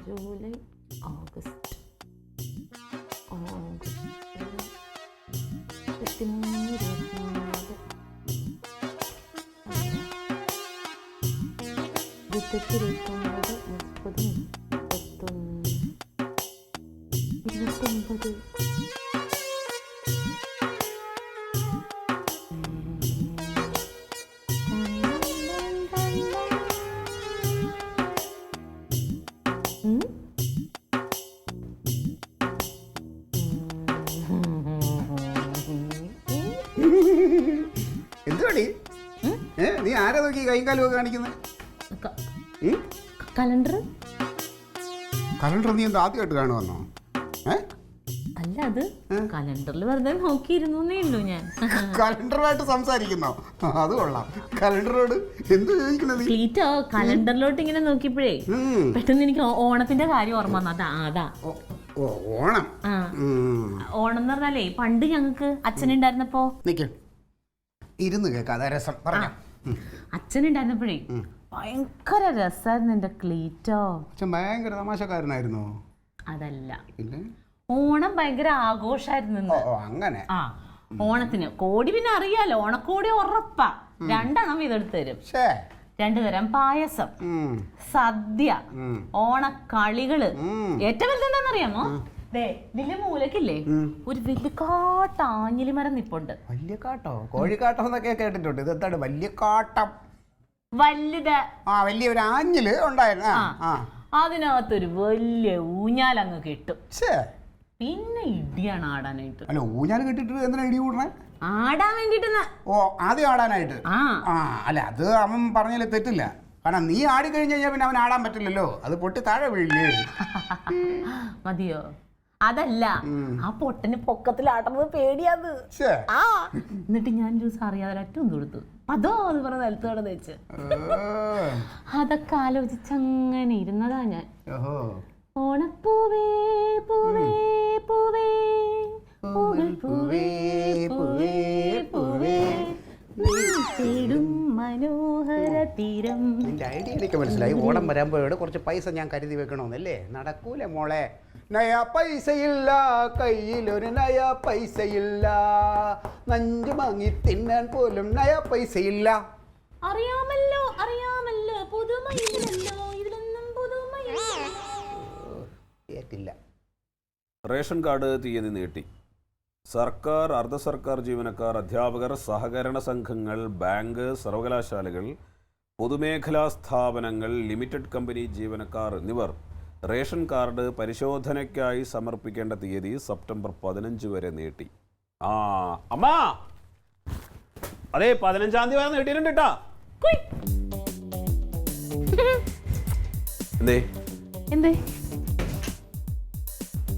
July August 29 എന്തുവാടി നീ ആരാ നോക്കി കൈയും കാലും ഒക്കെ കാണിക്കുന്നത്? കലണ്ടർ കലണ്ടർ നീ എന്താ ആദ്യമായിട്ട് കാണുവന്നോ? അല്ല, അത് കലണ്ടറിൽ വെറുതെ നോക്കിയിരുന്നേ ഉള്ളൂ ഞാൻ. കലണ്ടറുമായിട്ട് സംസാരിക്കുന്നോ? അത് കൊള്ളാം. കലണ്ടറോട് എന്ത് ചോദിക്കുന്നത്? ക്ലീറ്റോ കലണ്ടറിലോട്ട് ഇങ്ങനെ നോക്കിയപ്പോഴേ പെട്ടെന്ന് എനിക്ക് ഓണത്തിന്റെ കാര്യം ഓർമ്മ വന്നു. അതാ ഓണം. ഓണം എന്ന് പറഞ്ഞാലേ പണ്ട് ഞങ്ങക്ക് അച്ഛനുണ്ടായിരുന്നപ്പോ ഇരുന്ന് കേൾക്കാതെ രസം പറഞ്ഞ അച്ഛനുണ്ടായിരുന്നപ്പോഴേ ഭയങ്കര രസമായിരുന്നു എന്റെ ക്ലീറ്റോ. അച്ഛൻ ഭയങ്കര തമാശക്കാരനായിരുന്നു. അതല്ല, പിന്നെ ഓണം ഭയങ്കര ആഘോഷായിരുന്നു. അങ്ങനെ ഓണത്തിന് കോടി പിന്നെ അറിയാലോ, ഓണക്കോടി ഉറപ്പാ. 2 എണ്ണം ഇതെടുത്ത് തരും. 2 തരം പായസം, സദ്യ, ഓണക്കളികള്. ഏറ്റവും വലുതെന്താന്നറിയാമോ? വലിയ മൂലക്കില്ലേ ഒരു വലിയ കാട്ടാഞ്ഞിലി മരം നിപ്പുണ്ട്. വലിയ കാട്ടോ? കോഴിക്കാട്ടം എന്നൊക്കെ കേട്ടിട്ടുണ്ട്. ഇതെന്താണ് വലിയ കാട്ടം? വലുത്. വലിയ ഒരു ആഞ്ഞില് ഉണ്ടായിരുന്നു. അതിനകത്തൊരു വലിയ ഊഞ്ഞാലങ്ങ് കെട്ടും. പിന്നെ ഇടിയാണ് ആടാനായിട്ട്. അല്ല, ഊഞ്ഞാൽ കെട്ടിട്ട് എന്തിനാ ഇടി കൂടണേ? ആടാൻ വേണ്ടിട്ട്. ആദ്യം ആടാനായിട്ട്. അല്ല, അത് അവൻ പറഞ്ഞാൽ തെറ്റില്ല. കാരണം നീ ആടി കഴിഞ്ഞ് കഴിഞ്ഞാൽ പിന്നെ അവൻ ആടാൻ പറ്റില്ലല്ലോ. അത് പൊട്ടി താഴെ വീഴില്ലേ? മതിയോ? അതല്ല, ആ പൊട്ടന് പൊക്കത്തിൽ ആട്ടുന്നത് പേടിയാത്. എന്നിട്ട് ഞാൻ ജ്യൂസ് അറിയാതെ ഒറ്റ കൊടുത്തു. അതോ അത് പറഞ്ഞ നിലത്ത് കടന്ന് വെച്ച് അതൊക്കെ ആലോചിച്ചങ്ങനെ ഇരുന്നതാ ഞാൻ. ഓണപ്പൂവേ പൂവേ പൂവേ പൂവേ പൂവേ പൂവേ പൂവേ തേടും മനോഹര തീരം. നിന്റെ ഐഡിയ എനിക്ക് മനസ്സിലായി. ഓണം വരുമ്പോഴോട് കുറച്ച് പൈസ ഞാൻ കരുതി വെക്കണമെന്നല്ലേ? നടക്കൂല മോളെ. നയാ പൈസയില്ല കയ്യിലൊരു നയാ പൈസയില്ല, നഞ്ചു വാങ്ങി തിന്നാൻ പോലും നയാ പൈസയില്ല. അറിയാമല്ലോ അറിയാമല്ലോ, പുതുമയില്ലല്ലോ ഇതിലൊന്നും പുതുമയില്ല. കേട്ടില്ല. റേഷൻ കാർഡ് തീയതി നീട്ടി. സർക്കാർ, അർദ്ധ സർക്കാർ ജീവനക്കാർ, അധ്യാപകർ, സഹകരണ സംഘങ്ങൾ, ബാങ്ക്, സർവകലാശാലകൾ, പൊതുമേഖലാ സ്ഥാപനങ്ങൾ, ലിമിറ്റഡ് കമ്പനി ജീവനക്കാർ എന്നിവർ റേഷൻ കാർഡ് പരിശോധനയ്ക്കായി സമർപ്പിക്കേണ്ട തീയതി സെപ്റ്റംബർ 15 വരെ നീട്ടി. അമ്മ അതെ, 15-ാം തീയതി വരെ നീട്ടിയിട്ടുണ്ട് കേട്ടാ.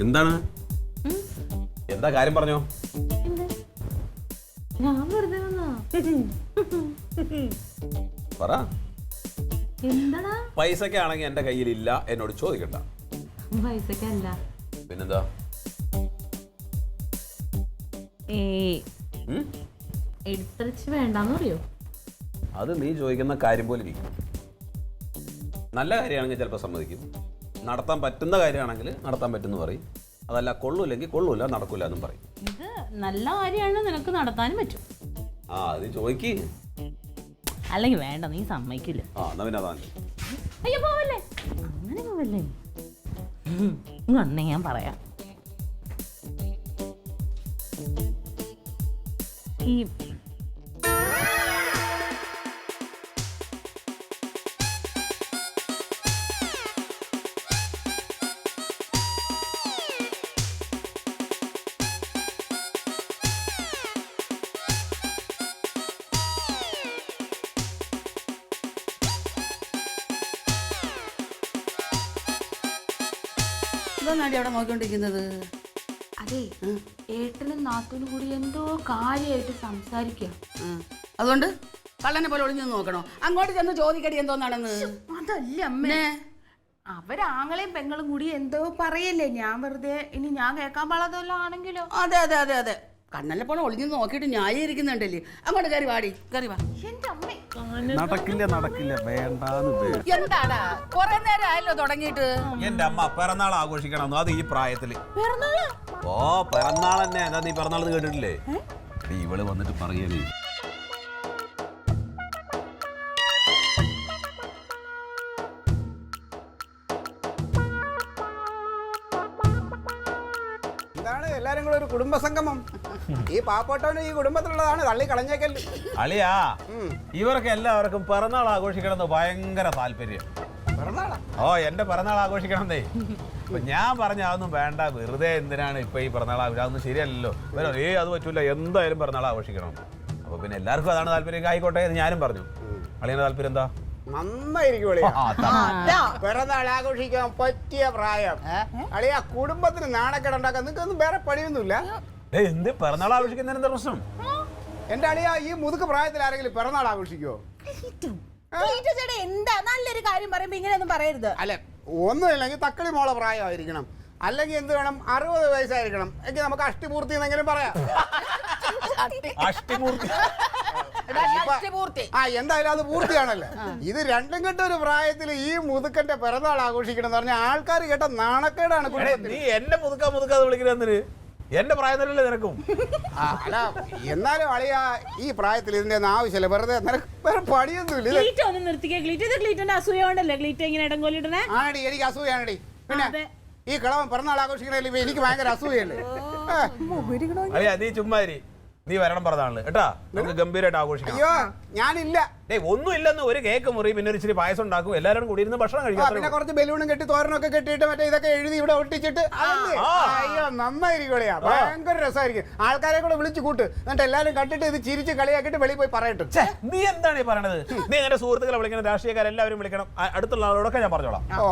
എന്താണ് എന്താ കാര്യം പറഞ്ഞോ? ഞാൻ വെറുതെ പറ. എന്താടാ? പൈസക്കാണെങ്കിൽ എന്റെ കയ്യിലില്ല, എന്നോട് ചോദിക്കണ്ട. പൈസക്കല്ല, പിന്നെന്താ? എടുത്തരച്ച് വേണ്ടാന്ന് പറയോ? അത് നീ ചോദിക്കുന്ന കാര്യം പോലെ ഇരിക്കും. നല്ല കാര്യമാണെങ്കിൽ ചിലപ്പോൾ സമ്മതിക്കും, നടത്താൻ പറ്റുന്ന കാര്യമാണെങ്കിൽ നടത്താൻ പറ്റുമെന്ന് പറയും. അതല്ല, കൊള്ളൂല്ലെങ്കിൽ കൊള്ളൂല, നടക്കൂല എന്നും പറയും. ഇത് നല്ല കാര്യമാണ്, നിനക്ക് നടത്താനും പറ്റും. അത് ചോദിക്ക്. അല്ലെങ്കിൽ വേണ്ട, നീ സമ്മതിക്കില്ല. അയ്യോ പോവല്ലേ, അങ്ങനെ പോവല്ലേ. വന്നേ ഞാൻ പറയാം. ഈ അവിടെ നോക്കിക്കൊണ്ടിരിക്കുന്നത്? അതെ, ഏട്ടനും നാത്തൂനും കൂടി എന്തോ കാര്യമായിട്ട് സംസാരിക്കുക. അതുകൊണ്ട് കള്ളനെ പോലെ ഒളിഞ്ഞു നോക്കണോ? അങ്ങോട്ട് ചെന്ന് ചോദിക്കടി എന്തോന്നാണെന്ന്. അതല്ല അമ്മേ, അവരാങ്ങളെയും പെങ്ങളും കൂടി എന്തോ പറയല്ലേ. ഞാൻ വെറുതെ ഇനി ഞാൻ കേൾക്കാൻ പാടാതല്ലോ ആണെങ്കിലോ. അതെ അതെ അതെ അതെ, കണ്ണനെ പോലെ ഒളിഞ്ഞു നോക്കിയിട്ട് ന്യായീകരിക്കുന്നുണ്ടല്ലേ. അങ്ങോട്ട് കയറി വാടി, കയറി വാ. എന്റെ അമ്മേ, നടക്കില്ല വേണ്ടാന്ന്. എന്താടാ കൊറേ നേരം ആയല്ലോ തുടങ്ങിയിട്ട്. എന്റെ അമ്മ പിറന്നാൾ ആഘോഷിക്കണം, അത് ഈ പ്രായത്തില്. ഓ പിറന്നാൾ തന്നെ. എന്താ നീ പിറന്നാൾ കേട്ടിട്ടില്ലേ? ഇവള് വന്നിട്ട് പറയല്. എന്താണ് എല്ലാരും കൂടെ ഒരു കുടുംബസംഗമം? ഈ പാവപ്പെട്ടവന് ഈ കുടുംബത്തിലുള്ളതാണ്, തള്ളി കളഞ്ഞേക്കല്ലേ. അളിയാ, ഇവർക്ക് എല്ലാവർക്കും പിറന്നാൾ ആഘോഷിക്കണം ഭയങ്കര താല്പര്യം. പിറന്നാളാ? ഓ എന്റെ പിറന്നാൾ ആഘോഷിക്കണമെന്നേ. അപ്പൊ ഞാൻ പറഞ്ഞ അതൊന്നും വേണ്ട, വെറുതെ എന്തിനാണ് ഇപ്പൊ ഈ പിറന്നാൾ അതൊന്നും ശരിയല്ലല്ലോ. അത് പറ്റൂല, എന്തായാലും പിറന്നാൾ ആഘോഷിക്കണം. അപ്പൊ പിന്നെ എല്ലാവർക്കും അതാണ് താല്പര്യം, ആയിക്കോട്ടെ എന്ന് ഞാനും പറഞ്ഞു. അളിയന്റെ താല്പര്യം എന്താ? നന്നായിരിക്കും പിറന്നാൾ ആഘോഷിക്കാൻ പറ്റിയ പ്രായം. അളിയാ, കുടുംബത്തിന് നാണക്കേടുണ്ടാക്കാൻ നിങ്ങൾക്കൊന്നും വേറെ പണിയൊന്നുമില്ല. എന്ത് പിറന്നാൾ ആഘോഷിക്കുന്നതിന് എന്താ പ്രശ്നം? എന്റെ അളിയാ, ഈ മുതുക്ക് പ്രായത്തിൽ ആരെങ്കിലും പിറന്നാൾ ആഘോഷിക്കുവോ? എന്താ നല്ലൊരു കാര്യം പറയുമ്പോ ഇങ്ങനെയൊന്നും പറയരുത്. അല്ല, ഒന്നുമില്ലെങ്കിൽ തക്കളി മോളെ പ്രായമായിരിക്കണം, അല്ലെങ്കിൽ എന്ത് വേണം 60 വയസ്സായിരിക്കണം, എങ്കിൽ നമുക്ക് അഷ്ടിപൂർത്തി എന്നെങ്കിലും പറയാം. എന്തായാലും അത് പൂർത്തിയാണല്ലോ. ഇത് രണ്ടും കെട്ട ഒരു പ്രായത്തിൽ ഈ മുതുക്കന്റെ പിറന്നാൾ ആഘോഷിക്കണം എന്ന് പറഞ്ഞാൽ ആൾക്കാർ കേട്ട നാണക്കേടാണ്. നീ എന്നെ മുതുക്കാതെ വിളിക്കുന്നതിന് എന്റെ പ്രായം തന്നെയല്ലേ നിനക്കും? അല്ല, എന്നാലും അളിയാ, ഈ പ്രായത്തിൽ ഇതിന്റെ ഒന്നും ആവശ്യമില്ല. വെറുതെ നിനക്ക് വേറെ പണിയൊന്നുമില്ല. ആണടി, എനിക്ക് അസൂയാണടി. പിന്നെ ഈ കിളവൻ പിറന്നാൾ ആഘോഷിക്കണേ എനിക്ക് ഭയങ്കര അസൂയല്ലേ. അളിയാ, നീ ചുമ്മാരി, നീ വരണം പറഞ്ഞാണ് കേട്ടാ, നമുക്ക് ഗംഭീരമായിട്ട് ആഘോഷിക്കാം. അയ്യോ, ഞാനില്ല. ഒന്നും ഇല്ലെന്ന്, ഒരു കേക്ക് മുറി, പിന്നെ ഒരു ഇച്ചിരി പായസം ഉണ്ടാക്കും, എല്ലാവരും കൂടി ഇരുന്ന് ഭക്ഷണം കഴിക്കാം. പിന്നെ കുറച്ച് ബലൂണും കെട്ടി തോരണൊക്കെ കെട്ടിയിട്ട് മറ്റേ ഇതൊക്കെ എഴുതി ഇവിടെ ഒട്ടിച്ചിട്ട്. അയ്യോ, നന്നായിരിക്കും. ഭയങ്കര രസമായിരിക്കും. ആൾക്കാരെ കൂടെ വിളിച്ചു കൂട്ട്, എന്നിട്ട് എല്ലാവരും കണ്ടിട്ട് ഇത് ചിരിച്ച് കളിയാക്കിട്ട് വെളിയിൽ പോയി പറയട്ടെ. നീ എന്താണ് ഈ പറയണത്? നീ എന്റെ സുഹൃത്തുക്കളെ വിളിക്കണം, രാഷ്ട്രീയക്കാരെല്ലാവരും വിളിക്കണം, അടുത്തുള്ള ആളോടൊക്കെ ഞാൻ പറഞ്ഞോളാം. ഓ,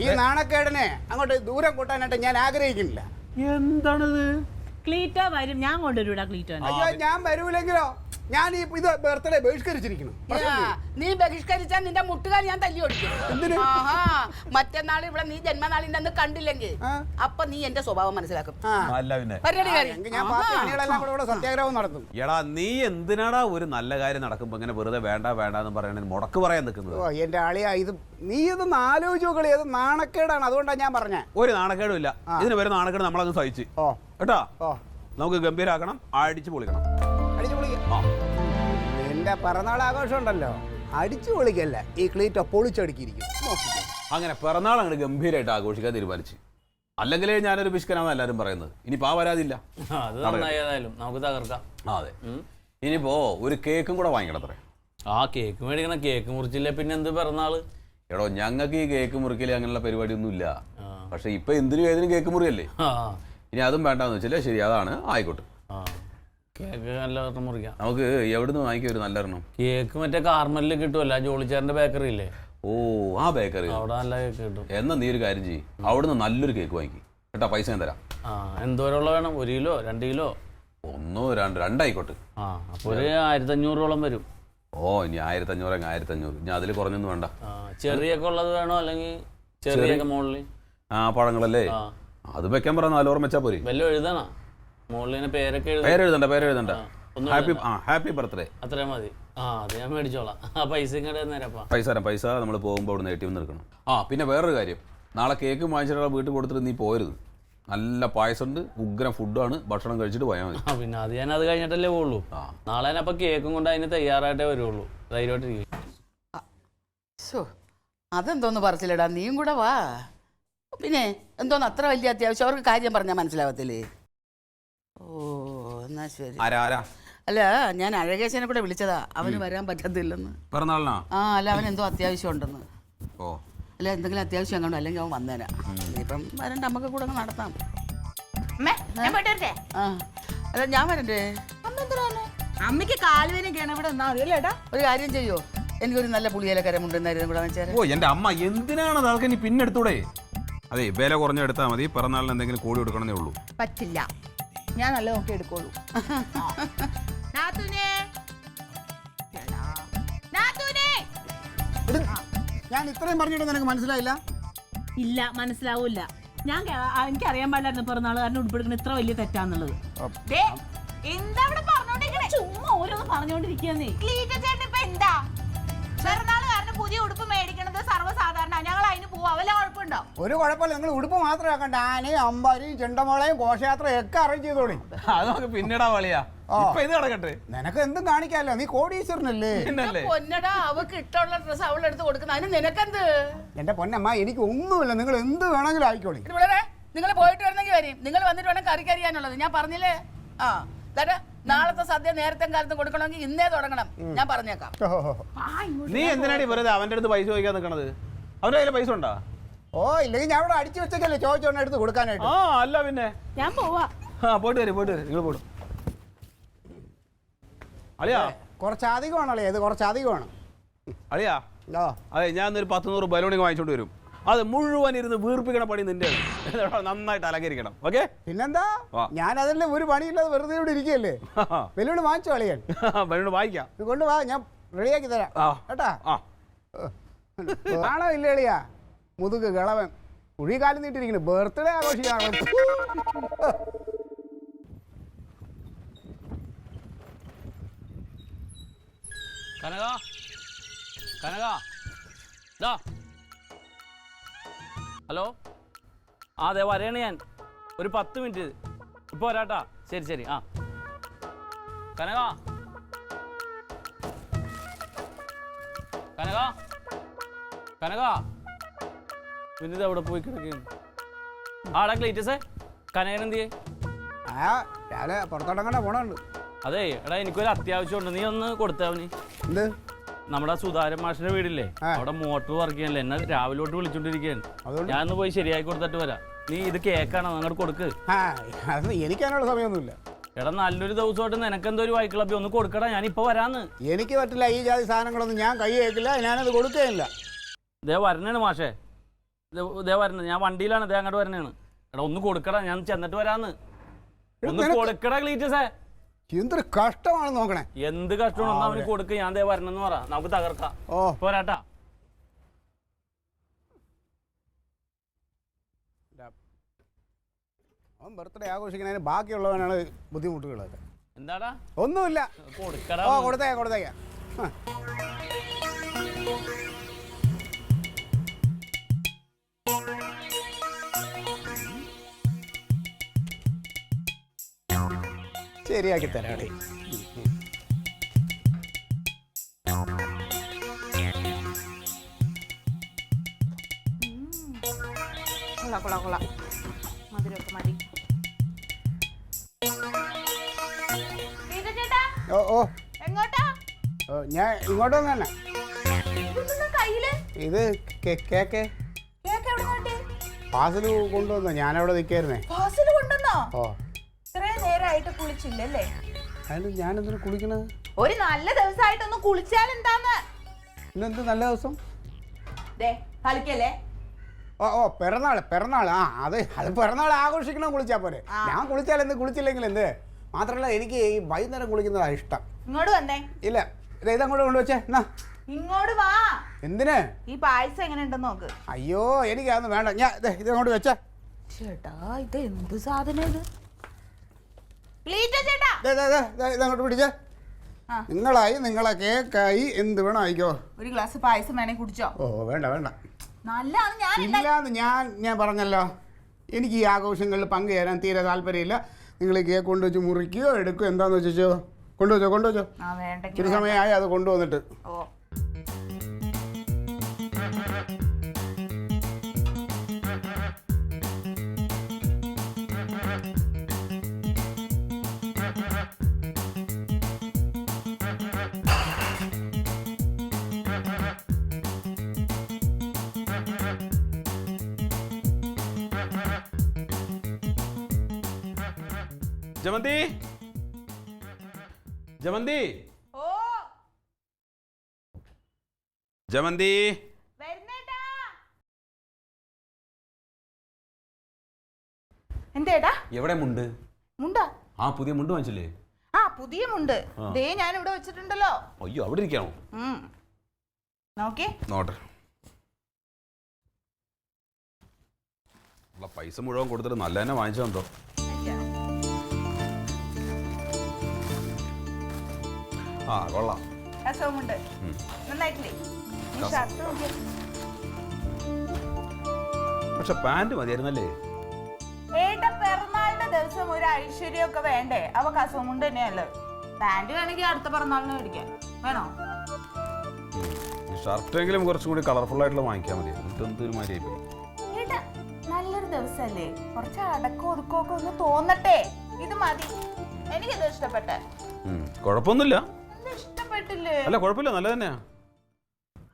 ഈ നാണക്കേടിനെ അങ്ങോട്ട് ദൂരം കൂട്ടാനായിട്ട് ഞാൻ ആഗ്രഹിക്കുന്നില്ല. എന്താണിത്? ക്ലീറ്റോ വരും, ഞാൻ കൊണ്ടുവരൂടാ ക്ലീറ്റോ. അയ്യോ, ഞാൻ വരൂലെങ്കിലോ? ഞാൻ ഈ ഇത് ബർത്ത്ഡേ ബഹിഷ്കരിച്ചിരിക്കണം. നീ ബഹിഷ്കരിച്ചാൽ നിന്റെ മുട്ടുകാൽ ഞാൻ തല്ലി ഓടിക്കും. മറ്റന്നാൾ ഇവിടെ നീ ജന്മനാളിന്റെ അന്ന് കണ്ടില്ലെങ്കിൽ അപ്പൊ നീ എന്റെ സ്വഭാവം മനസ്സിലാക്കും. സത്യാഗ്രഹം നടത്തും. എടാ, നീ എന്തിനാടാ ഒരു നല്ല കാര്യം നടക്കുമ്പോ ഇങ്ങനെ വെറുതെ വേണ്ട എന്ന് പറയണത് മുടക്ക് പറയാൻ നിൽക്കുന്നത്? ഓ, എന്റെ ആളിയാ, ഇത് നീ ഇതൊന്ന് ആലോചിച്ച് നോക്കളി. അത് നാണക്കേടാണ്, അതുകൊണ്ടാണ് ഞാൻ പറഞ്ഞ. ഒരു നാണക്കേടും ഇല്ല. ഇതിന് വരുന്ന നാണക്കേട് നമ്മളങ്ങ് സഹിച്ച് കേട്ടാ. നമുക്ക് ഗംഭീരാക്കണം, അടിച്ചു പൊളിക്കണം. അടിച്ചു പൊളിക്കാം. എന്റെ പിറന്നാൾ ആഘോഷം ഉണ്ടല്ലോ, അടിച്ചു പൊളിക്കല്ല, ഈ ക്ലീറ്റോ പൊളിച്ചടുക്കിയിരിക്കും. അങ്ങനെ പിറന്നാൾ അങ്ങോട്ട് ഗംഭീരമായിട്ട് ആഘോഷിക്കാൻ തീരുമാനിച്ചു. അല്ലെങ്കിലേ ഞാനൊരു പിശുക്കനാന്ന് എല്ലാവരും പറയുന്നത്. ഇനിയിപ്പോ ആ വരാതില്ല, നമുക്ക് തകർക്കാം. അതെ. ഇനിയിപ്പോ ഒരു കേക്കും കൂടെ വാങ്ങിക്കണത്രേ. ആ കേക്ക് മേടിക്കണം, കേക്ക് മുറിച്ചില്ലേ പിന്നെ എന്ത് പിറന്നാള്? എടോ, ഞങ്ങൾക്ക് ഈ കേക്ക് മുറിക്കല് അങ്ങനെയുള്ള പരിപാടിയൊന്നും ഇല്ല. പക്ഷെ ഇപ്പൊ എന്തിനും ഏതിനും കേക്ക് മുറിയല്ലേ. ഇനി അതും വേണ്ടാന്ന് വെച്ചാൽ ശരി, അതാണ്, ആയിക്കോട്ടെ. കേക്ക് നല്ല മുറിക്കാം. നമുക്ക് എവിടുന്ന് വാങ്ങിക്കാം ഒരു നല്ല എണ്ണം? കേക്ക് മറ്റേ കാർമലിൽ കിട്ടുമല്ലോ, ജോളിച്ചാറിന്റെ ബേക്കറി ഇല്ലേ? ഓ, ആ ബേക്കറി. അവിടെ നല്ല കേക്ക് കിട്ടും. എന്നാ നീ ഒരു കാര്യം ചെയ്യും, അവിടുന്ന് നല്ലൊരു കേക്ക് വാങ്ങിക്കും കേട്ടാ. പൈസ ഞാൻ തരാം. എന്തോരമുള്ള വേണം? 1 കിലോ 2 കിലോ? 1 2 2 അപ്പൊ ഒരു 1500 വരും. ഓ, ഇനി 1500 1500. ഇനി അതിൽ കുറഞ്ഞൊന്നും വേണ്ട. ചെറിയൊക്കെ ഉള്ളത് വേണോ, അല്ലെങ്കിൽ ചെറിയൊക്കെ മുകളിൽ? പഴങ്ങളല്ലേ, അത് വെക്കാൻ പറ. 4 ഓർമ്മ വെച്ചാ പോരെ. വല്ലതും എഴുതണ മുകളിൽ പേരൊക്കെ പേരെഴുതണ്ട. ഹാപ്പി ബർത്ത്ഡേ അത്രയും മതി. അത് ഞാൻ മേടിച്ചോളാം. പൈസ പൈസ നമ്മൾ പോകുമ്പോൾ അവിടെ ATM എടുക്കണം. പിന്നെ വേറൊരു കാര്യം, നാളെ കേക്ക് വാങ്ങിച്ചിട്ട് വീട്ടിൽ കൊടുത്തിട്ട് നീ പോരുത്. നല്ല പായസം ഉണ്ട്, ഉഗ്രം ഫുഡാണ്, ഭക്ഷണം കഴിച്ചിട്ട് പോയാൽ മതി. പിന്നെ അത് ഞാൻ അത് കഴിഞ്ഞിട്ടല്ലേ പോകുള്ളൂ. നാളെ അപ്പൊ കേക്കും കൊണ്ട് അതിന് തയ്യാറായിട്ടേ വരുള്ളൂ. ധൈര്യമായിട്ടിരിക്കും. അതെന്തോന്ന് പറച്ചില്ലടാ, നീയും കൂടെ വാ. പിന്നെ എന്തോന്ന് അത്ര വലിയ അത്യാവശ്യം? അവർക്ക് കാര്യം പറഞ്ഞാൽ മനസ്സിലാവത്തില്ലേ? ഓ, എന്നാ ശരി. അല്ല, ഞാൻ അഴകേശനെ കൂടെ വിളിച്ചതാ, അവന് വരാൻ പറ്റത്തില്ലെന്ന്. പിറന്നാളിനാ? അല്ല, അവൻ എന്തോ അത്യാവശ്യം ഉണ്ടെന്ന്. ഓ, അല്ല, എന്തെങ്കിലും അത്യാവശ്യം കാണും, അല്ലെങ്കിൽ അവൻ വന്നേനാ. ഇപ്പം വരണ്ട, നമുക്ക് കൂടെ നടത്താം. അല്ല, ഞാൻ വരണ്ടേ? അമ്മയ്ക്ക് കാലുവേനൊക്കെയാണ് ഇവിടെ നിന്നാ. ഒരു കാര്യം ചെയ്യോ, എനിക്കൊരു നല്ല പുളിയിലക്കര മുണ്ടെന്നായിരുന്നു കൂടെ വെച്ചാൽ. ഓ, എന്റെ അമ്മ, എന്തിനാണ് അതൊക്കെ നീ പിന്നെടുത്തൂടെ? അതെ, വില കുറഞ്ഞെടുത്താൽ മതി. പിറന്നാളിന് എന്തെങ്കിലും കൂടി എടുക്കണമെന്നേ ഉള്ളൂ. പറ്റില്ല, ഞാൻ നല്ല നോക്കി എടുക്കോളൂ. ഞാൻ ഇത്രയും പറഞ്ഞിട്ട് നിനക്ക് മനസ്സിലായില്ല? ഇല്ല, മനസ്സിലാവൂല. എനിക്കറിയാൻ പാടില്ലായിരുന്നു പിറന്നാളുകാരനെ ഉടുപ്പെടുക്കുന്ന ഇത്ര വലിയ തെറ്റാന്നുള്ളത്. എന്താ ഇവിടെ പറഞ്ഞോണ്ടിരിക്കണേ? ചുമ്മാ ഓരോന്ന് പറഞ്ഞോണ്ടിരിക്കുന്നേ. ക്ലീറ്റ ചേട്ടൻ ഇപ്പൊ എന്താ? പിറന്നാള് കാരണം പുതിയ ഉടുപ്പ് മേടിക്കണത് സർവ്വസാധാരണ. ഞങ്ങൾ അതിന് പോവാ, വല്ല കുഴപ്പമുണ്ടോ? ഒരു കുഴപ്പമില്ല, നിങ്ങൾ ഉടുപ്പ് മാത്രം ആക്കണ്ട, ആനയും അമ്പാരിയും ചെണ്ടമോളയും ഘോഷയാത്രയും ഒക്കെ അറേഞ്ച് ചെയ്തോളി. അത് നമുക്ക് പിന്നീടാ വളിയാ. ഇപ്പൊ ഇത് നടക്കട്ടെ, നിനക്ക് എന്തും കാണിക്കാമല്ലോ, നീ കോടീശ്വരനല്ലേ. പൊന്നടാ, അവക്ക് ഇഷ്ടമുള്ള ഡ്രസ്സ് അവളെടുത്ത് കൊടുക്കുന്ന അതിന് നിനക്കെന്ത്? എന്റെ പൊന്നമ്മ, എനിക്ക് ഒന്നുമില്ല, നിങ്ങൾ എന്ത് വേണമെങ്കിലും ആയിക്കോളി. നിങ്ങൾ പോയിട്ട് വരണമെങ്കിൽ വരും, നിങ്ങൾ വന്നിട്ട് വേണം കറി കരിയാനുള്ളത്. ഞാൻ പറഞ്ഞില്ലേ? ആ ദാ നാളത്തെ സദ്യ നേരത്തെ കാലത്ത് കൊടുക്കണമെങ്കിൽ ഇന്നേ തുടങ്ങണം, ഞാൻ പറഞ്ഞേക്കാം. നീ എന്തിനാടി വെറുതെ അവന്റെ അടുത്ത് പൈസ ചോദിക്കാൻ നിൽക്കണത്? അവന്റെ കയ്യിൽ പൈസ ഉണ്ടാ? ഓ, ഇല്ലെങ്കിൽ ഞാൻ ഇവിടെ അടിച്ചു വെച്ചേക്കല്ലേ ചോദിച്ചോണ്ട് എടുത്ത് കൊടുക്കാനായിട്ട്. ആ അല്ല പിന്നെ ഞാൻ പോവാ. ആ പോയിട്ട് വരും നിങ്ങൾ പോടും. അളിയാ കുറച്ച് അധികമാണല്ലേ, ഇത് കുറച്ച് അധികമാണ്. അളിയാ അതെ, ഞാൻ ഒരു 100 ബലൂണിങ് വാങ്ങിച്ചോണ്ട് വരും. അത് മുഴുവൻ ഇരുന്ന് വീർപ്പിക്കണ പണി നിന്റെ നന്നായിട്ട് അലങ്കരിക്കണം. ഓക്കെ? പിന്നെന്താ, ഞാൻ അതിന്റെ ഒരു പണിയില്ലാതെ വെറുതെ ഇവിടെ ഇരിക്കുകയല്ലേ. ബലൂണ് വാങ്ങിച്ചു കളിയാൻ. ബലൂണ് വാങ്ങിക്കാം, കൊണ്ടുവാ, ഞാൻ റെഡിയാക്കി തരാം കേട്ടാ. ആണോ ഇല്ല എളിയാ, മുതുക് കിളവൻ കുഴി കാലം നീട്ടിരിക്കുന്നു, ബർത്ത്ഡേ ആഘോഷിക്കാണോ. കനക കനക ദാ ഹലോ. ആ അതെ വരെയാണ് ഞാൻ, ഒരു 10 മിനിറ്റ് ഇപ്പോൾ വരാട്ടാ. ശരി ശരി. ആ കനക കനക കനക പിന്നെ ഇത് എവിടെ പോയി കിടക്കുന്നു? ആടാ ക്ലീറ്റസേ, കനകനെന്ത് ചെയ്യേ? രാവിലെ പുറത്തോട്ടങ്ങനെ പോണുണ്ട്. അതെ എടാ, എനിക്കൊരു അത്യാവശ്യമുണ്ട്, നീ ഒന്ന് കൊടുത്തവന്. എന്ത്? നമ്മുടെ സുധാരൻ മാഷിന്റെ വീടില്ലേ, അവിടെ മോട്ടർ വർക്ക് ചെയ്യാനല്ലേ, എന്നെ രാവിലോട്ട് വിളിച്ചോണ്ടിരിക്കുകയാണ്. ഞാനൊന്ന് പോയി ശരിയായി കൊടുത്തിട്ട് വരാം. നീ ഇത് കേക്കാണോ അങ്ങോട്ട് കൊടുക്ക്. എനിക്കതിനുള്ള സമയമൊന്നുമില്ല. എടാ നല്ലൊരു ദിവസമായിട്ട് നിനക്കെന്തോ ഒരു വൈക്കിളപ്പി ഒന്ന് കൊടുക്കടാ, ഞാൻ ഇപ്പൊ വരാന്ന്. എനിക്ക് പറ്റില്ല, ഈ ജാതി സാധനങ്ങളൊന്നും ഞാൻ കൈ കേൾക്കില്ല, ഞാനത് കൊടുക്കുകയില്ല. ദേ വരണേണ് മാഷേ, ദേ വരണേ, ഞാൻ വണ്ടിയിലാണ്, ദേ അങ്ങോട്ട് വരണേണ്. എടാ ഒന്ന് കൊടുക്കടാ, ഞാൻ ചെന്നിട്ട് വരാന്ന്. ഒന്ന് കൊടുക്കടാ ക്ലീറ്റസേ. എന്തൊരു കഷ്ടമാണ് നോക്കണേ. എന്ത് കഷ്ടമാണ് അവന് കൊടുക്ക്, ഞാൻ ദേ വരണെന്ന് പറ, നമുക്ക് തകർക്കാം. പോരാട്ടാ. അവൻ ബർത്ത്ഡേ ആഘോഷിക്കുന്നതിന് ബാക്കിയുള്ളവനാണ് ബുദ്ധിമുട്ടുകളൊക്കെ. എന്താടാ? ഒന്നുമില്ല, കൊടുക്കടാ. കൊടുത്തേക്കാം. ശരിയാക്കി തരാടേ. കൊള്ളാം, മധുരമൊക്കെ മതി. ചേട്ടാ ഓ എങ്ങോട്ടാ? ഞാൻ ഇങ്ങോട്ടൊന്നും തന്നെ. കയ്യില് ഇത് കേക്ക് പാസിൽ കൊണ്ടുവന്നോ, ഞാനവിടെ നിൽക്കായിരുന്നേ. പാസിൽ കൊണ്ടുവന്നോ? ഓ, ഇത്രയും നേരമായിട്ട് കുളിച്ചില്ലല്ലേ? അതിന് ഞാനെന്തിനു കുളിക്കണത്? ഒരു നല്ല ദിവസമായിട്ടൊന്ന് കുളിച്ചാൽ എന്താന്ന്? ഇന്നെന്ത് നല്ല ദിവസം? കളിക്കല്ലേ? ഓ പിറന്നാൾ. ആ അത് പിറന്നാൾ ആഘോഷിക്കണം, കുളിച്ചാൽ പോരെ. ഞാൻ കുളിച്ചാൽ എന്ത്, കുളിച്ചില്ലെങ്കിൽ എന്ത്. മാത്രമല്ല എനിക്ക് ഈ വൈകുന്നേരം കുളിക്കുന്നതാണ് ഇഷ്ടം. ഇങ്ങോട്ട് വന്നേ. ഇല്ല, ഇതങ്ങോട്ട് കൊണ്ടുവച്ചേ. ഇങ്ങോട്ട് വാ. എന്തിന്? ഈ പായസം എങ്ങനെ ഉണ്ടെന്ന് നോക്ക്. അയ്യോ, എനിക്ക് അതൊന്നും വേണ്ട, ഞാൻ ഇതങ്ങോട്ട് വെച്ചേ. ചേട്ടാ ഇത് എന്ത് സാധനം ഇത്? ചേട്ടാ ഇതങ്ങോട്ട് പിടിച്ചേ. നിങ്ങളെ കേക്കായി, എന്ത് വേണം ആയിക്കോ. ഒരു ഗ്ലാസ് പായസം വേണേ കുടിച്ചോ? ഓ വേണ്ട. നല്ലതാണ്. ഞാൻ പറഞ്ഞല്ലോ, എനിക്ക് ഈ ആഘോഷങ്ങളിൽ പങ്കുചേരാൻ തീരെ താല്പര്യമില്ല. നിങ്ങൾ കേക്ക് കൊണ്ടുവച്ച് മുറിക്കുകയോ എടുക്കുകയോ എന്താന്ന് വെച്ചോ. കൊണ്ടുവച്ചോ. ഇച്ചിരി സമയമായി അത് കൊണ്ടുവന്നിട്ട്. ജമന്തി എന്തേടാ? എവിടെ മുണ്ട്? മുണ്ടാ? ആ പുതിയ മുണ്ട് വാങ്ങിച്ചില്ലേ? ആ പുതിയ മുണ്ട് ദേ ഞാൻ ഇവിടെ വെച്ചിട്ടുണ്ടല്ലോ. അയ്യോ, അവിടെ ഇരിക്കാണോ? നോട്ടെ. പൈസ മുഴുവൻ കൊടുത്തിട്ട് നല്ല തന്നെ വാങ്ങിച്ചോ. ആ കൊള്ളാം. കസവുമുണ്ട് നന്നായിട്ടില്ലേ? ഈ ഷർട്ട് നോക്കിയേ. പക്ഷെ പാന്റ് മതിയായിരുന്നല്ലേ? ഏട്ടാ പിറന്നാളിന്റെ ദിവസം ഒരു ഐശ്വര്യമൊക്കെ വേണ്ടേ? അവ കസവുമുണ്ട് തന്നെയല്ലേ. പാന്റ് വേണമെങ്കിൽ അടുത്ത പിറന്നാളിന് മേടിക്കാം. വേണോ? ഷർട്ടെങ്കിലും കുറച്ചും കൂടി കളർഫുൾ ആയിട്ടുള്ള വാങ്ങിക്കാൻ മതി. എന്തൊരു മാതിരിയായി. ഏട്ടാ നല്ലൊരു ദിവസല്ലേ, കുറച്ച് അടക്കോ ഒതുക്കോ ഒക്കെ ഒന്ന് തോന്നട്ടെ. ഇത് മതി. എനിക്കിത് ഇഷ്ടപ്പെട്ടെ. കുഴപ്പമൊന്നുമില്ല. ഇഷ്ടപ്പെട്ടില്ലേ? അല്ല കുഴപ്പമില്ല, നല്ല തന്നെയാ.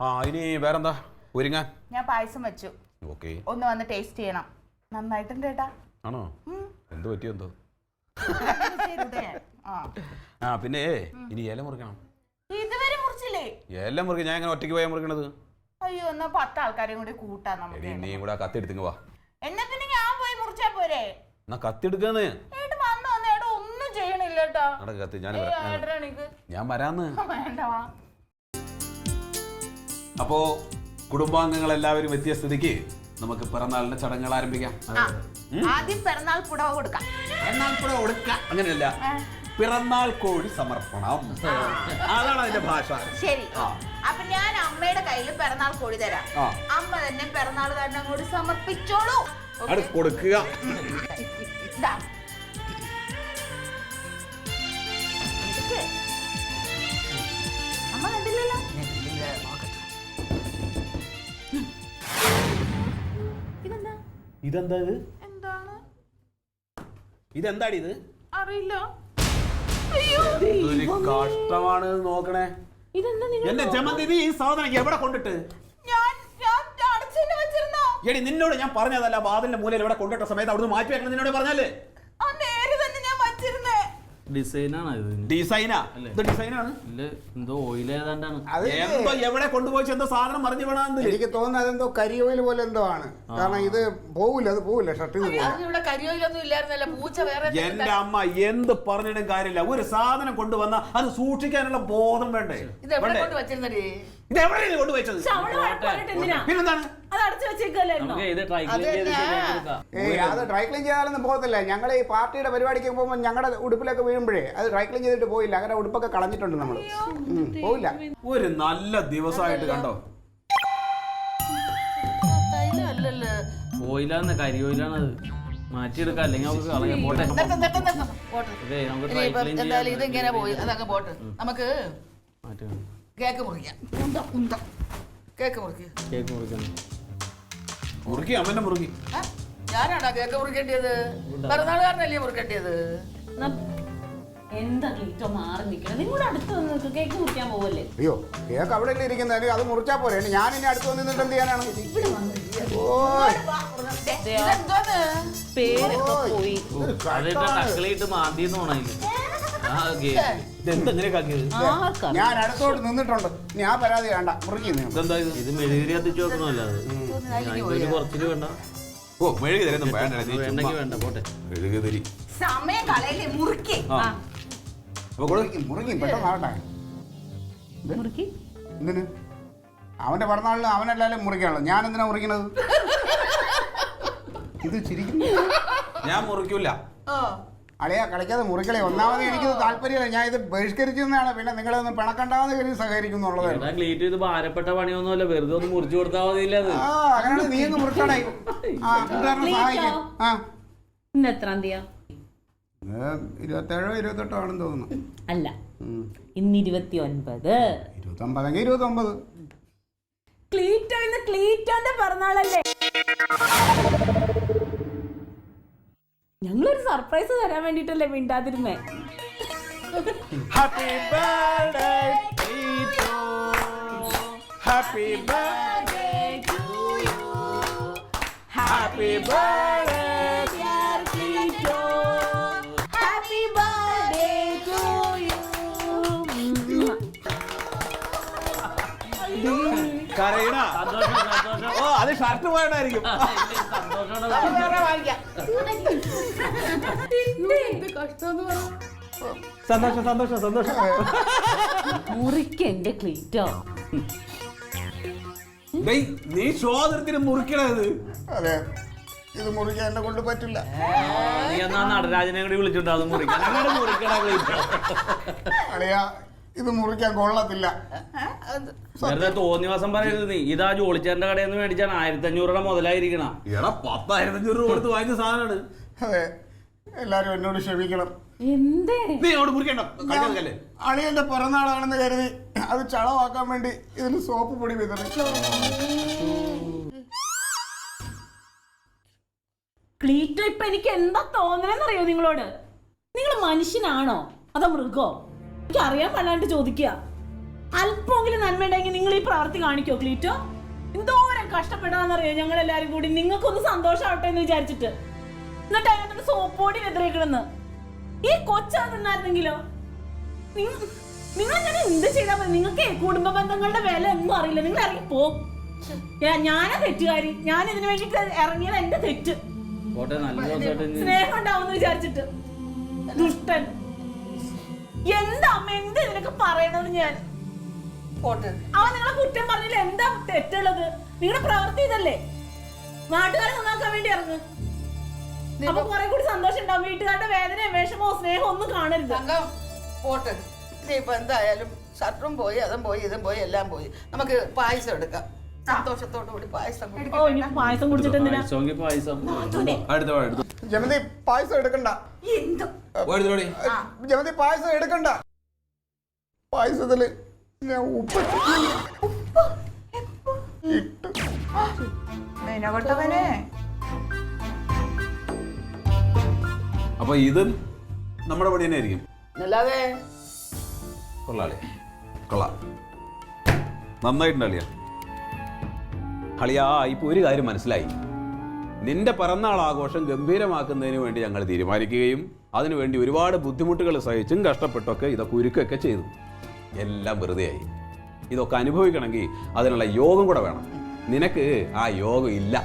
ആ ഇനി വേറെന്താ ഒരുങ്ങാൻ? ഞാൻ പായസം വെച്ചു. ഓക്കെ. ഒന്ന് വന്ന് ടേസ്റ്റ് ചെയ്യണം. നന്നായിട്ടുണ്ട് ഏട്ടാ. ആണോ? എന്ത് പറ്റിയോ എന്തോ. ആ. ആ പിന്നെ ഇനി ഇല മുറിക്കണം. ഇതുവരെ മുറിച്ചില്ലേ? ഇല മുറിക്കാൻ ഞാൻ എങ്ങനെ ഒറ്റയ്ക്ക് പോയാൽ മുറിക്കണത്? അയ്യോ എന്നാ 10 ആൾക്കാരെയും കൂടി കൂട്ടാ നമുക്ക്. നീ കൂടെ കത്തി എടുത്തിങ്ങ് വാ. എന്നത്തിന് ഞാൻ പോയി മുറിച്ചാ പോരെ? എന്നാ കത്തി എടുക്കാന്ന്. ഏട്ടാ വന്നു വന്ന് ഏട്ടാ ഒന്നും ചെയ്യണില്ല കേട്ടോ. കത്തി ഞാൻ വരാന്ന്. വേണ്ട വാ. അപ്പോ കുടുംബാംഗങ്ങൾ എല്ലാവരും എത്തിയ സ്ഥിതിക്ക് നമുക്ക് പിറന്നാളിന്റെ ചടങ്ങുകൾ ആരംഭിക്കാം. ആദ്യം പിറന്നാൾ പുടവ കൊടുക്കാം. പിറന്നാൾ പുടവ കൊടുക്കാം അങ്ങനെയല്ല, പിറന്നാൾ കോഴി സമർപ്പണം. അതാണ് അതിന്റെ ഭാഷ. ശരി. അപ്പൊ ഞാൻ അമ്മയുടെ കയ്യിൽ പിറന്നാൾ കോഴി തരാം. അമ്മ തന്നെ പിറന്നാൾ കാരനെ അങ്ങോട്ട് സമർപ്പിച്ചോളൂ. അത് കൊടുക്കുക. അമ്മ കണ്ടില്ലല്ലോ. ഇതെന്താ? ഇതെന്താ ഇത്? എന്താണ്? ഇതെന്താടി ഇത്? അറിയില്ല. ഒരു കഷ്ടമാണ് നോക്കണേ. എന്റെ ജമന്തി ഈ സാധനം എവിടെ കൊണ്ടിട്ട്? എടി നിന്നോട് ഞാൻ പറഞ്ഞതല്ല, വാതിലിന്റെ മൂലയിൽ ഇവിടെ കൊണ്ടിട്ട സമയത്ത് അവിടുന്ന് മാറ്റി വെക്കണം നിന്നോട് പറഞ്ഞല്ലേ? ഡിസൈനാണ് ഇത്. ഡിസൈനാ? ഇത് ഡിസൈനാണ്. ഇല്ല എന്തോ ഓയിൽ ഏതാണ്ടാണ്. എന്തോ എവിടെ കൊണ്ടുപോയി എന്തോ സാധനം മറിഞ്ഞു വേണം. എനിക്ക് തോന്നുന്നത് അതെന്തോ കരി ഓയിൽ പോലെ എന്തോ ആണ്. കാരണം ഇത് പോവില്ല, അത് പോവില്ല ഷർട്ടിൽ നിന്ന്. ഇവിടെ കരിയോയിലൊന്നും ഇല്ലായിരുന്നല്ലോ. പൂച്ച വേറെ. എന്റെ അമ്മ എന്ത് പറഞ്ഞിട്ടും കാര്യമില്ല. ഒരു സാധനം കൊണ്ടുവന്ന അത് സൂക്ഷിക്കാനുള്ള ബോധം വേണ്ടേ? ഇത് എവിടെ കൊണ്ട് വെച്ചിരുന്നേ? ഇത് എവിടെയാണ് കൊണ്ടുവച്ചത്? പിന്നെന്താണ്? നമുക്ക് ഇത് ട്രൈ ക്ലീൻ ചെയ്ത് ശരിയാക്കി എടുക്കാം. അത് ഡ്രൈ ക്ലീൻ ചെയ്താലൊന്നും പോകത്തില്ല. ഞങ്ങൾ ഈ പാർട്ടിയുടെ പരിപാടിക്ക് പോകുമ്പോൾ ഞങ്ങളുടെ ഉടുപ്പിലൊക്കെ വീഴുമ്പോഴേ അത് ഡ്രൈ ക്ലീൻ ചെയ്തിട്ട് പോയില്ല. അങ്ങനെ ഉടുപ്പൊക്കെ കളഞ്ഞിട്ടുണ്ട് നമ്മൾ. പോയില്ല. ഒരു നല്ല ദിവസമായിട്ട് കണ്ടോ? അല്ലല്ലോ ഓയിലാന്ന്, കരി ഓയിലാണ് അത്. മാറ്റിയെടുക്കാം, അല്ലെങ്കിൽ നമുക്ക് കളയാം. പോട്ടെ. ഇതേ നമുക്ക് ട്രൈ ക്ലീൻ എന്തായാലും ഇത് ഇങ്ങനെ പോയി അതങ്ങ് പോട്ട്. നമുക്ക് മാറ്റാം. കേക്ക് മുറിക്കാം. കേക്ക് മുറിക്കുക. കേക്ക് മുറിക്കാം. മുറുക്കി അമ്മന്റെ മുറുക്കി. ഞാനാണോ കേക്ക് മുറിക്കേണ്ടത്? പിറന്നാളുകാരനല്ലേ മുറിക്കേണ്ടത്? എന്താ ക്ലീറ്റോ മാറി നിൽക്കണം? നിങ്ങളുടെ അടുത്ത് വന്ന് കേക്ക് മുറിക്കാൻ പോവല്ലേ? അയ്യോ കേക്ക് അവിടെ അല്ലേ ഇരിക്കുന്നത്, അത് മുറിച്ചാൽ പോരെ. ഞാൻ ഇനി അടുത്ത് വന്നിട്ട് എന്ത് ചെയ്യാനാണ്? പേരൊക്കെ പോയി. അതിട്ട് ടക്കളിയിട്ട് മാന്തിന്ന് തോന്നായില്ല. ഞാൻ അടുത്തോട്ട് നിന്നിട്ടുണ്ട്. ഞാൻ പരാതി വേണ്ട, മുറിക്കുന്നു. ഇത് മെഴുകുതിരി കത്തിച്ച് വെക്കണമല്ലോ. അത് കുറച്ചിട്ട് വേണ്ട. ഓ മെഴുകി തരുന്നു വേണ്ടെങ്കിൽ വേണ്ട, പോട്ടെ. മെഴുകുതിരി സമയം കളയല്ലേ, മുറുക്കി. മുറുക്കി പെട്ടെന്നാവട്ടെ. മുറുക്കി എന്തിന്? അവന്റെ പിറന്നാളിന് അവനല്ലാലും മുറിക്കാണല്ലോ. ഞാൻ എന്തിനാ മുറിക്കണത്? ഇത് ചിരിക്കുന്നു. ഞാൻ മുറിക്കൂല. അളിയാ കളിക്കാതെ മുറിക്കളെ. ഒന്നാമത് എനിക്കിത് താല്പര്യമില്ല. ഞാൻ ഇത് ബഹിഷ്കരിക്കുന്നതാണ്. പിന്നെ നിങ്ങളെ ഒന്ന് പിണക്കണ്ടാവുന്ന കാര്യം സഹകരിക്കുന്നുള്ളതാണ്. ക്ലീറ്റ് ഇത് ഭാരപ്പെട്ട പണിയൊന്നുമല്ല, വെറുതെ ഒന്ന് മുറിച്ചു കൊടുത്താൽ മതിയില്ല. അത് അങ്ങനെയാണ്. നീ ഒന്ന് മുറിക്കണേ. സഹായിക്കും. ഇന്ന് എത്രാം തീയതി? 27 28 ആണെന്ന് തോന്നുന്നു. അല്ല, ഇന്ന് 29. 29 29. ക്ലീറ്റോ, ഇന്ന് ക്ലീറ്റോന്റെ പിറന്നാളല്ലേ? ഞങ്ങളൊരു സർപ്രൈസ് തരാൻ വേണ്ടിട്ടല്ലേ മിണ്ടാതിരുന്നേ. Happy birthday Cleeto, happy birthday to you, happy birthday dear Cleeto, happy birthday to you. കരയണ? ഓ അത് ഷർട്ട് പോയതായിരിക്കും. സന്തോഷം സന്തോഷം സന്തോഷം. മുറിക്കെന്റെ ക്ലീറ്റോ. നീ ശോധനത്തിന് മുറിക്കണത്? അതെ, ഇത് മുറിക്കാൻ എന്നെ കൊണ്ട് പറ്റില്ല. നീ എന്നാ നടരാജനെ കൂടി വിളിച്ചിട്ട് അത് മുറിക്കണം. അളിയാ ഇത് മുറിക്കാൻ കൊള്ളത്തില്ല. വെറുതെ തോന്നിവാസം പറയരുത് നീ. ഇതാ ജോളിച്ചേന്റെ കടയിൽ നിന്ന് മേടിച്ചാണ് 1500 മുതലായിരിക്കണ. എടാ 10,500 കൊടുത്ത് വാങ്ങിച്ച സാധനമാണ്. അതെ, എല്ലാരും എന്നോട് ക്ഷമിക്കണം. എന്തേ നീ അവിടെ മുറിക്കണ്ട. കളിക്കല്ലേ? അളിയന്റെ പിറന്നാളാണെന്ന് കരുതി അത് ചളവാക്കാൻ വേണ്ടി ഇതിന് സോപ്പ് പൊടി വിതറി. ക്ലീറ്റോ, ഇപ്പൊ എനിക്ക് എന്താ തോന്നണെന്നറിയോ നിങ്ങളോട്? നിങ്ങൾ മനുഷ്യനാണോ അതോ മൃഗോ? എനിക്ക് അറിയാൻ പാടാണ്ട് ചോദിക്കുക. അല്പമെങ്കിലും നന്മയുണ്ടെങ്കിൽ നിങ്ങൾ ഈ പ്രവൃത്തി കാണിക്കോ ക്ലീറ്റോ? എന്തോരം കഷ്ടപ്പെടാന്നറിയോ ഞങ്ങളെല്ലാരും കൂടി. നിങ്ങൾക്കൊന്ന് സന്തോഷമാവട്ടെ എന്ന് വിചാരിച്ചിട്ട്, എന്നിട്ട് അതിനകത്ത് സോപ്പോടി വെതിരേക്കണെന്ന്. ഈ കൊച്ചാ തിന്നായിരുന്നെങ്കിലോ? നിങ്ങൾ ഞാൻ എന്ത് ചെയ്താൽ മതി? നിങ്ങൾക്ക് കുടുംബ ബന്ധങ്ങളുടെ വില ഒന്നും അറിയില്ല. നിങ്ങൾ ഇറങ്ങി പോ. ഞാനാ തെറ്റുകാരി. ഞാൻ ഇതിനു വേണ്ടിട്ട് ഇറങ്ങിയത് എന്റെ തെറ്റ്. സ്നേഹം ഉണ്ടാവുമെന്ന് വിചാരിച്ചിട്ട്. ദുഷ്ടൻ. എന്താ അമ്മ, എന്ത് ഇതിനൊക്കെ പറയണത്? ഞാൻ അവൻ നിങ്ങളെ കുറ്റം പറഞ്ഞില്ല. എന്താ തെറ്റുള്ളത്? നിങ്ങളുടെ പ്രവൃത്തി ഇതല്ലേ? നാട്ടുകാരെ നന്നാക്കാൻ വേണ്ടി ഇറങ്ങ്. അപ്പൊ കുറെ കൂടി സന്തോഷം ഉണ്ടാവും. വീട്ടുകാരുടെ വേദനയും വിഷമവും സ്നേഹവും ഒന്നും കാണരുത്. പോട്ട്, ഇനിയിപ്പോ എന്തായാലും ഷർട്ടും പോയി, അതും പോയി, ഇതും പോയി, എല്ലാം പോയി. നമുക്ക് പായസം എടുക്കാം. സന്തോഷത്തോടു കൂടി പായസം കുടിക്കാം. ഓ, ഇനി പായസം കുടിച്ചിട്ട് എന്തിനാ? ജമന്തി പായസം എടുക്കണ്ട. ജമന്തി പായസം എടുക്കണ്ട. പായസത്തില് ഞാൻ ഉപ്പ് ഇട്ടു. നിനകൊട്ടവനെ അപ്പൊ ഇതും നമ്മുടെ പണി തന്നെ ആയിരിക്കും. അല്ലാതെ കൊള്ളാളേ, കൊള്ളാം, നന്നായിട്ടുണ്ട് അളിയ. അളിയാ, ഇപ്പൊ ഒരു കാര്യം മനസ്സിലായി. നിന്റെ പിറന്നാൾ ആഘോഷം ഗംഭീരമാക്കുന്നതിന് വേണ്ടി ഞങ്ങൾ തീരുമാനിക്കുകയും അതിനുവേണ്ടി ഒരുപാട് ബുദ്ധിമുട്ടുകൾ സഹിച്ചും കഷ്ടപ്പെട്ടൊക്കെ ഇതൊക്കെ ഒരുക്കൊക്കെ ചെയ്തു. എല്ലാം വെറുതെയായി. ഇതൊക്കെ അനുഭവിക്കണമെങ്കിൽ അതിനുള്ള യോഗം കൂടെ വേണം. നിനക്ക് ആ യോഗം ഇല്ല.